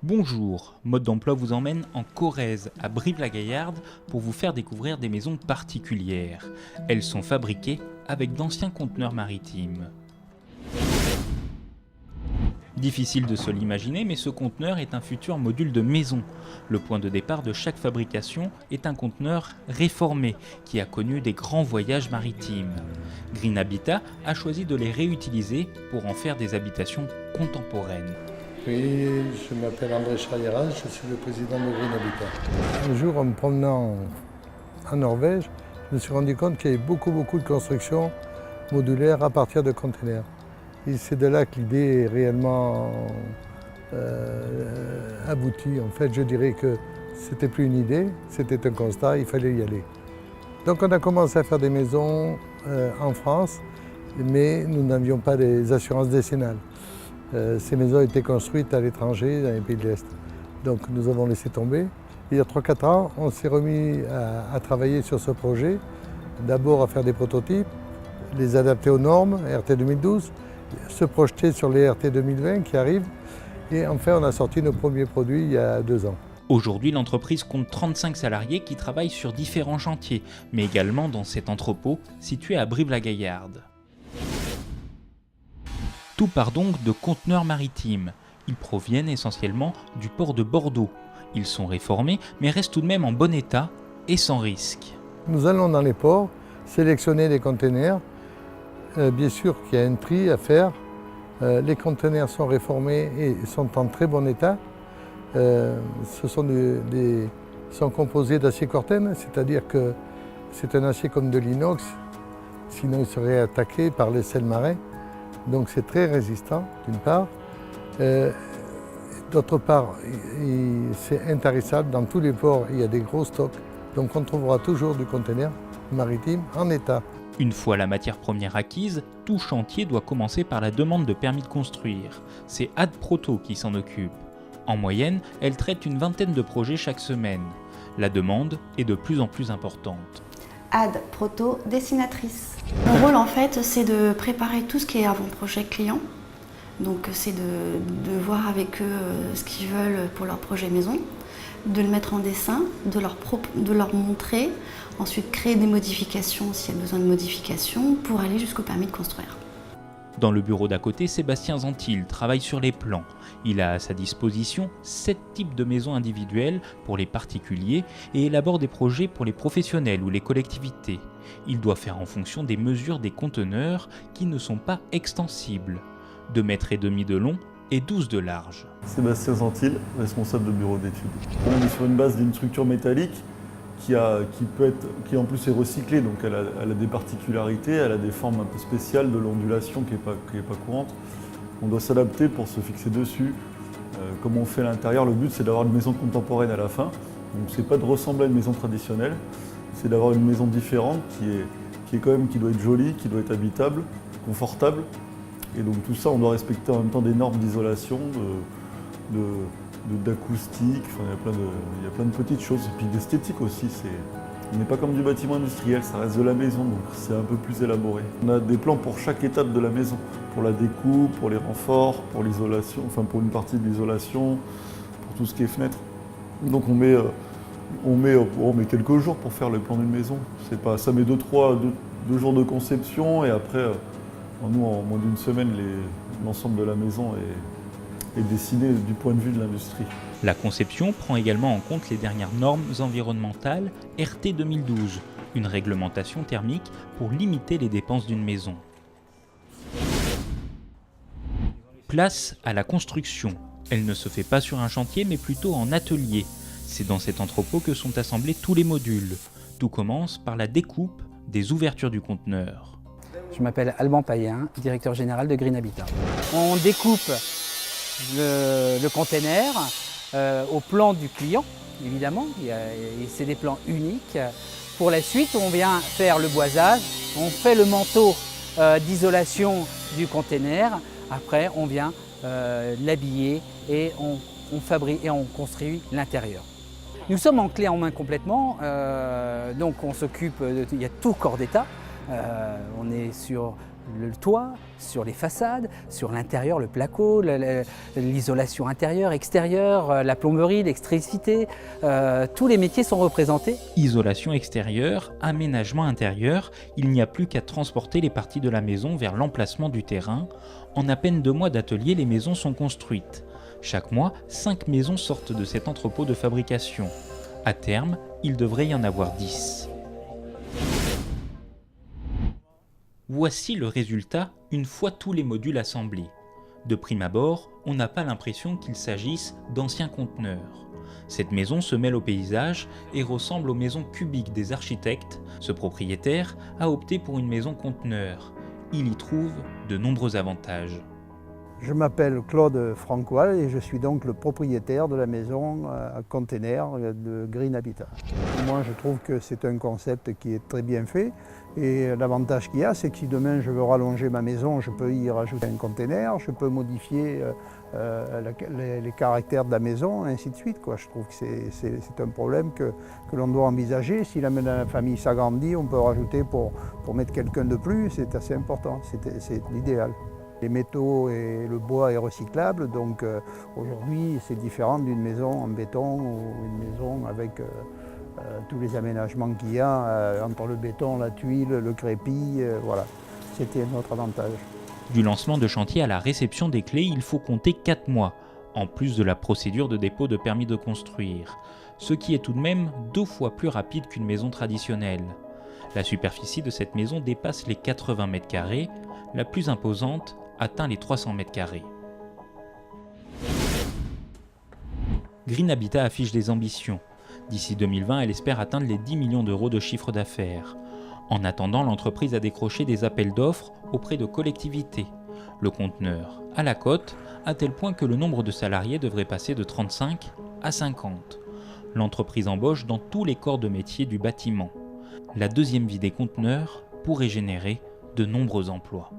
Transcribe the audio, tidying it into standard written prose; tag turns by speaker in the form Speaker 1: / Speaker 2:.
Speaker 1: Bonjour, Mode d'emploi vous emmène en Corrèze, à Brive-la-Gaillarde, pour vous faire découvrir des maisons particulières. Elles sont fabriquées avec d'anciens conteneurs maritimes. Difficile de se l'imaginer, mais ce conteneur est un futur module de maison. Le point de départ de chaque fabrication est un conteneur réformé, qui a connu des grands voyages maritimes. Green Habitat a choisi de les réutiliser pour en faire des habitations contemporaines.
Speaker 2: Oui, je m'appelle André Charriera, je suis le président de Green Habitat. Un jour, en me promenant en Norvège, je me suis rendu compte qu'il y avait beaucoup de constructions modulaires à partir de containers. Et c'est de là que l'idée est réellement aboutie. En fait, je dirais que c'était plus une idée, c'était un constat, il fallait y aller. Donc on a commencé à faire des maisons en France, mais nous n'avions pas les assurances décennales. Ces maisons étaient construites à l'étranger, dans les pays de l'Est. Donc nous avons laissé tomber. Il y a 3-4 ans, on s'est remis à travailler sur ce projet. D'abord à faire des prototypes, les adapter aux normes RT 2012, se projeter sur les RT 2020 qui arrivent. Et enfin, on a sorti nos premiers produits il y a 2 ans.
Speaker 1: Aujourd'hui, l'entreprise compte 35 salariés qui travaillent sur différents chantiers, mais également dans cet entrepôt situé à Brive-la-Gaillarde. Tout part donc de conteneurs maritimes. Ils proviennent essentiellement du port de Bordeaux. Ils sont réformés, mais restent tout de même en bon état et sans risque.
Speaker 2: Nous allons dans les ports, sélectionner des containers. Bien sûr qu'il y a un tri à faire. Les containers sont réformés et sont en très bon état. Sont composés d'acier Corten, c'est-à-dire que c'est un acier comme de l'inox, sinon il serait attaqué par les sels marins. Donc c'est très résistant, d'une part. D'autre part, c'est intarissable. Dans tous les ports, il y a des gros stocks. Donc on trouvera toujours du conteneur maritime en état.
Speaker 1: Une fois la matière première acquise, tout chantier doit commencer par la demande de permis de construire. C'est Ad Proto qui s'en occupe. En moyenne, elle traite une vingtaine de projets chaque semaine. La demande est de plus en plus importante.
Speaker 3: Ad Proto, dessinatrice. Mon rôle en fait, c'est de préparer tout ce qui est avant-projet client. Donc c'est de voir avec eux ce qu'ils veulent pour leur projet maison, de le mettre en dessin, de leur montrer, ensuite créer des modifications s'il y a besoin de modifications pour aller jusqu'au permis de construire.
Speaker 1: Dans le bureau d'à côté, Sébastien Zantil travaille sur les plans. Il a à sa disposition 7 types de maisons individuelles pour les particuliers et élabore des projets pour les professionnels ou les collectivités. Il doit faire en fonction des mesures des conteneurs qui ne sont pas extensibles. 2,5 m de long et 12 de large.
Speaker 4: Sébastien Zantil, responsable de bureau d'études. On est sur une base d'une structure métallique qui en plus est recyclée, donc elle a des particularités, elle a des formes un peu spéciales de l'ondulation qui est pas courante. On doit s'adapter pour se fixer dessus. Comme on fait à l'intérieur, le but c'est d'avoir une maison contemporaine à la fin. Donc c'est pas de ressembler à une maison traditionnelle, c'est d'avoir une maison différente qui doit être jolie, qui doit être habitable, confortable. Et donc tout ça, on doit respecter en même temps des normes d'isolation, d'acoustique, enfin, il y a plein de petites choses. Et puis d'esthétique aussi, on n'est pas comme du bâtiment industriel, ça reste de la maison, donc c'est un peu plus élaboré. On a des plans pour chaque étape de la maison, pour la découpe, pour les renforts, pour l'isolation, enfin pour une partie de l'isolation, pour tout ce qui est fenêtre. Donc on met quelques jours pour faire le plan d'une maison. Ça met 2 jours de conception et après, nous, en moins d'une semaine, l'ensemble de la maison est dessiné du point de vue de l'industrie.
Speaker 1: La conception prend également en compte les dernières normes environnementales RT 2012, une réglementation thermique pour limiter les dépenses d'une maison. Place à la construction. Elle ne se fait pas sur un chantier mais plutôt en atelier. C'est dans cet entrepôt que sont assemblés tous les modules. Tout commence par la découpe des ouvertures du conteneur.
Speaker 5: Je m'appelle Alban Payen, directeur général de Green Habitat. On découpe le container au plan du client, évidemment, c'est des plans uniques. Pour la suite, on vient faire le boisage, on fait le manteau d'isolation du container. Après, on vient l'habiller et on fabrique et on construit l'intérieur. Nous sommes en clé en main complètement, donc on s'occupe, il y a tout corps d'état. On est sur le toit, sur les façades, sur l'intérieur, le placo, l'isolation intérieure, extérieure, la plomberie, l'électricité, tous les métiers sont représentés.
Speaker 1: Isolation extérieure, aménagement intérieur, il n'y a plus qu'à transporter les parties de la maison vers l'emplacement du terrain. En à peine 2 mois d'atelier, les maisons sont construites. Chaque mois, 5 maisons sortent de cet entrepôt de fabrication. À terme, il devrait y en avoir 10. Voici le résultat une fois tous les modules assemblés. De prime abord, on n'a pas l'impression qu'il s'agisse d'anciens conteneurs. Cette maison se mêle au paysage et ressemble aux maisons cubiques des architectes. Ce propriétaire a opté pour une maison conteneur. Il y trouve de nombreux avantages.
Speaker 6: Je m'appelle Claude Francois et je suis donc le propriétaire de la maison à container de Green Habitat. Moi je trouve que c'est un concept qui est très bien fait et l'avantage qu'il y a c'est que si demain je veux rallonger ma maison, je peux y rajouter un container, je peux modifier les caractères de la maison et ainsi de suite. Je trouve que c'est un problème que l'on doit envisager. Si la famille s'agrandit, on peut rajouter pour mettre quelqu'un de plus, c'est assez important, c'est l'idéal. Les métaux et le bois est recyclable, donc aujourd'hui c'est différent d'une maison en béton ou une maison avec tous les aménagements qu'il y a entre le béton, la tuile, le crépi, voilà. C'était notre avantage.
Speaker 1: Du lancement de chantier à la réception des clés, il faut compter 4 mois, en plus de la procédure de dépôt de permis de construire, ce qui est tout de même 2 fois plus rapide qu'une maison traditionnelle. La superficie de cette maison dépasse les 80 mètres carrés, la plus imposante atteint les 300 mètres carrés. Green Habitat affiche des ambitions. D'ici 2020, elle espère atteindre les 10 millions d'euros de chiffre d'affaires. En attendant, l'entreprise a décroché des appels d'offres auprès de collectivités. Le conteneur à la cote, à tel point que le nombre de salariés devrait passer de 35 à 50. L'entreprise embauche dans tous les corps de métier du bâtiment. La deuxième vie des conteneurs pourrait générer de nombreux emplois.